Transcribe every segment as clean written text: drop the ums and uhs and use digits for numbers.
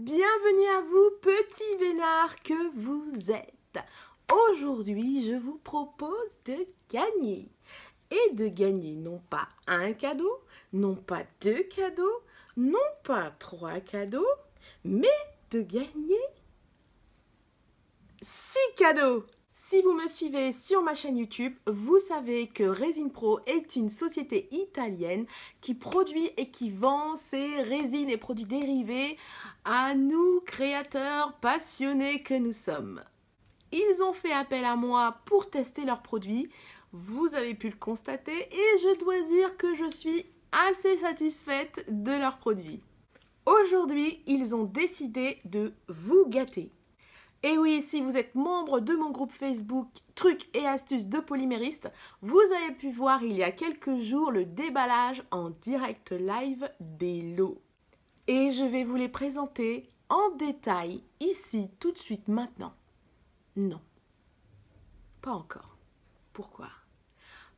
Bienvenue à vous, petits vénards que vous êtes. Aujourd'hui, je vous propose de gagner. Et de gagner non pas un cadeau, non pas deux cadeaux, non pas trois cadeaux, mais de gagner 6 cadeaux. Si vous me suivez sur ma chaîne YouTube, vous savez que Resin Pro est une société italienne qui produit et qui vend ses résines et produits dérivés à nous, créateurs passionnés que nous sommes. Ils ont fait appel à moi pour tester leurs produits. Vous avez pu le constater et je dois dire que je suis assez satisfaite de leurs produits. Aujourd'hui, ils ont décidé de vous gâter. Et oui, si vous êtes membre de mon groupe Facebook Trucs et astuces de polyméristes, vous avez pu voir il y a quelques jours le déballage en direct live des lots. Et je vais vous les présenter en détail ici, tout de suite, maintenant. Non, pas encore. Pourquoi?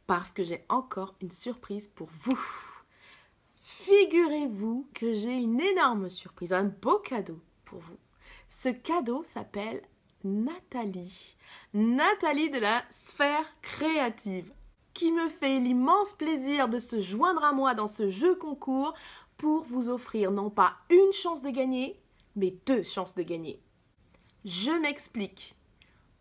Parce que j'ai encore une surprise pour vous. Figurez-vous que j'ai une énorme surprise, un beau cadeau pour vous. Ce cadeau s'appelle Nathalie. Nathalie de la sphère créative, qui me fait l'immense plaisir de se joindre à moi dans ce jeu concours pour vous offrir non pas une chance de gagner, mais 2 chances de gagner. Je m'explique.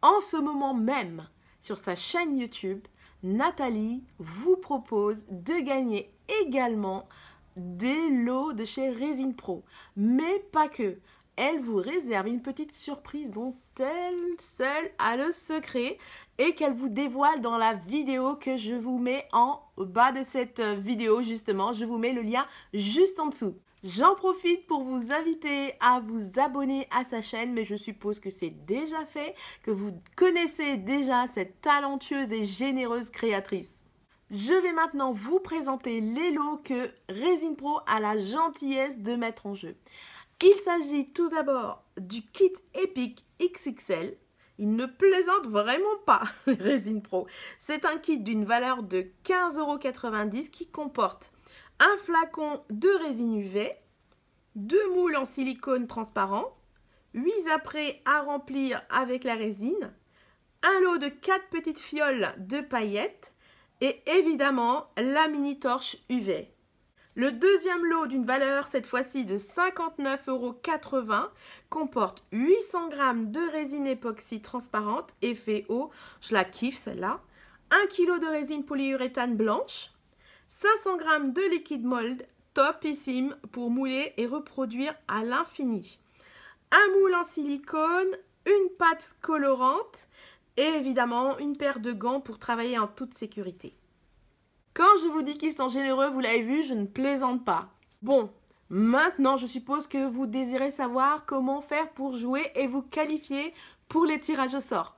En ce moment même, sur sa chaîne YouTube, Nathalie vous propose de gagner également des lots de chez Resin Pro. Mais pas que. Elle vous réserve une petite surprise dont elle seule a le secret et qu'elle vous dévoile dans la vidéo que je vous mets en bas de cette vidéo justement. Je vous mets le lien juste en dessous. J'en profite pour vous inviter à vous abonner à sa chaîne, mais je suppose que c'est déjà fait, que vous connaissez déjà cette talentueuse et généreuse créatrice. Je vais maintenant vous présenter les lots que Resin Pro a la gentillesse de mettre en jeu. Il s'agit tout d'abord du kit Epic XXL. Il ne plaisante vraiment pas, Resin Pro. C'est un kit d'une valeur de 15,90 € qui comporte un flacon de résine UV, 2 moules en silicone transparent, 8 apprêts à remplir avec la résine, un lot de 4 petites fioles de paillettes et évidemment la mini torche UV. Le deuxième lot d'une valeur cette fois-ci de 59,80 € comporte 800 g de résine époxy transparente effet eau, je la kiffe celle-là, 1 kg de résine polyuréthane blanche, 500 g de liquide mold topissime pour mouler et reproduire à l'infini, un moule en silicone, une pâte colorante et évidemment une paire de gants pour travailler en toute sécurité. Quand je vous dis qu'ils sont généreux, vous l'avez vu, je ne plaisante pas. Bon, maintenant je suppose que vous désirez savoir comment faire pour jouer et vous qualifier pour les tirages au sort.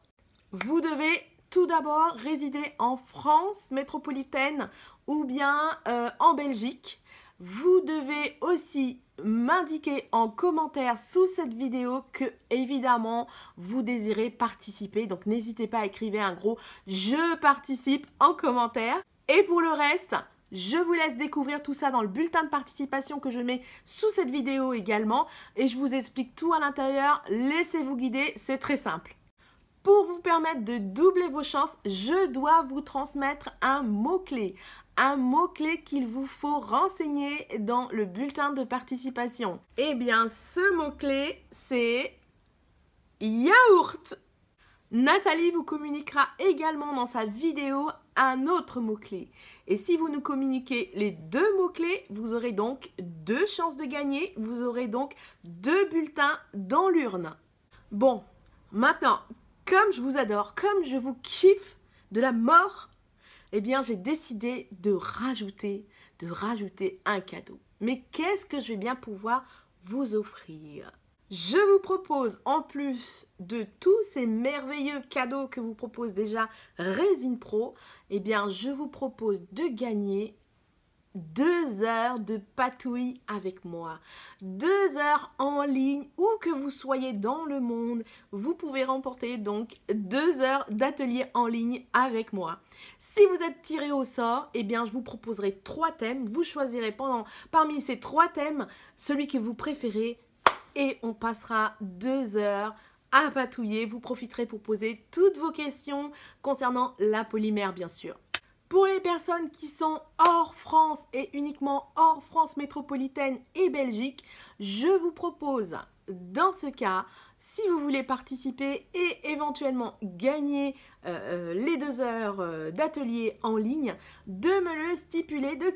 Vous devez tout d'abord résider en France métropolitaine ou bien en Belgique. Vous devez aussi m'indiquer en commentaire sous cette vidéo que évidemment vous désirez participer. Donc n'hésitez pas à écrire un gros « Je participe » en commentaire. Et pour le reste, je vous laisse découvrir tout ça dans le bulletin de participation que je mets sous cette vidéo également. Et je vous explique tout à l'intérieur. Laissez-vous guider, c'est très simple. Pour vous permettre de doubler vos chances, je dois vous transmettre un mot-clé. Un mot-clé qu'il vous faut renseigner dans le bulletin de participation. Eh bien, ce mot-clé, c'est yaourt. Nathalie vous communiquera également dans sa vidéo un autre mot-clé. Et si vous nous communiquez les 2 mots-clés, vous aurez donc 2 chances de gagner. Vous aurez donc 2 bulletins dans l'urne. Bon, maintenant, comme je vous adore, comme je vous kiffe de la mort, eh bien j'ai décidé de rajouter un cadeau. Mais qu'est-ce que je vais bien pouvoir vous offrir ? Je vous propose, en plus de tous ces merveilleux cadeaux que vous propose déjà Resin Pro, eh bien, je vous propose de gagner 2 heures de patouille avec moi. 2 heures en ligne, où que vous soyez dans le monde, vous pouvez remporter donc 2 heures d'atelier en ligne avec moi. Si vous êtes tiré au sort, eh bien, je vous proposerai 3 thèmes. Vous choisirez parmi ces 3 thèmes celui que vous préférez. et on passera 2 heures à patouiller. Vous profiterez pour poser toutes vos questions concernant la polymère, bien sûr. Pour les personnes qui sont hors France et uniquement hors France métropolitaine et Belgique, je vous propose, dans ce cas, si vous voulez participer et éventuellement gagner les 2 heures d'atelier en ligne, de me le stipuler, de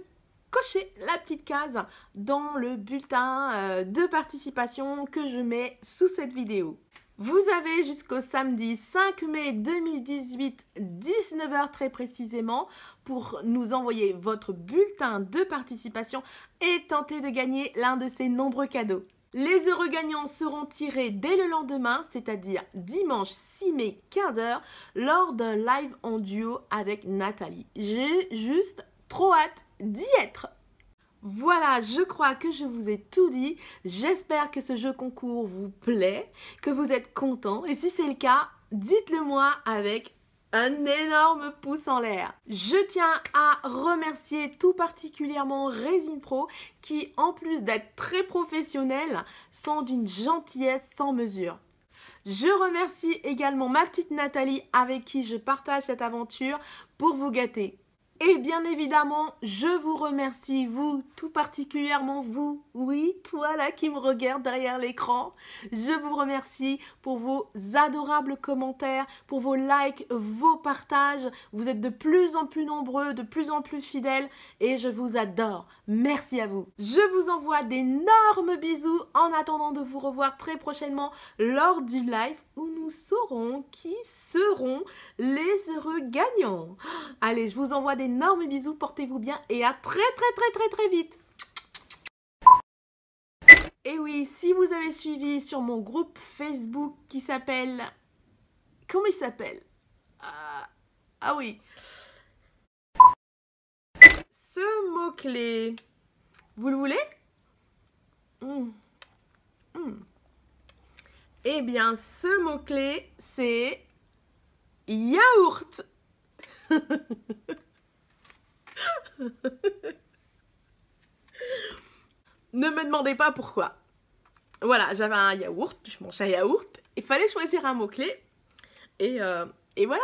cocher la petite case dans le bulletin de participation que je mets sous cette vidéo. Vous avez jusqu'au samedi 5 mai 2018, 19 h très précisément, pour nous envoyer votre bulletin de participation et tenter de gagner l'un de ces nombreux cadeaux. Les heureux gagnants seront tirés dès le lendemain, c'est-à-dire dimanche 6 mai 15 h, lors d'un live en duo avec Nathalie. J'ai juste trop hâte d'y être. Voilà, je crois que je vous ai tout dit. J'espère que ce jeu concours vous plaît, que vous êtes contents. Et si c'est le cas, dites-le moi avec un énorme pouce en l'air. Je tiens à remercier tout particulièrement Resin Pro qui, en plus d'être très professionnels, sont d'une gentillesse sans mesure. Je remercie également ma petite Nathalie avec qui je partage cette aventure pour vous gâter. Et bien évidemment, je vous remercie, vous, tout particulièrement vous, oui, toi là qui me regarde derrière l'écran. Je vous remercie pour vos adorables commentaires, pour vos likes, vos partages. Vous êtes de plus en plus nombreux, de plus en plus fidèles et je vous adore. Merci à vous. Je vous envoie d'énormes bisous en attendant de vous revoir très prochainement lors du live où nous saurons qui seront les heureux gagnants. Allez, je vous envoie d'énormes bisous, portez-vous bien et à très vite. Et oui, si vous avez suivi sur mon groupe Facebook qui s'appelle... Comment il s'appelle? Ah oui. Ce mot-clé, vous le voulez? Eh bien, ce mot-clé, c'est yaourt. Ne me demandez pas pourquoi. Voilà, j'avais un yaourt, je mangeais un yaourt, il fallait choisir un mot-clé. Et voilà.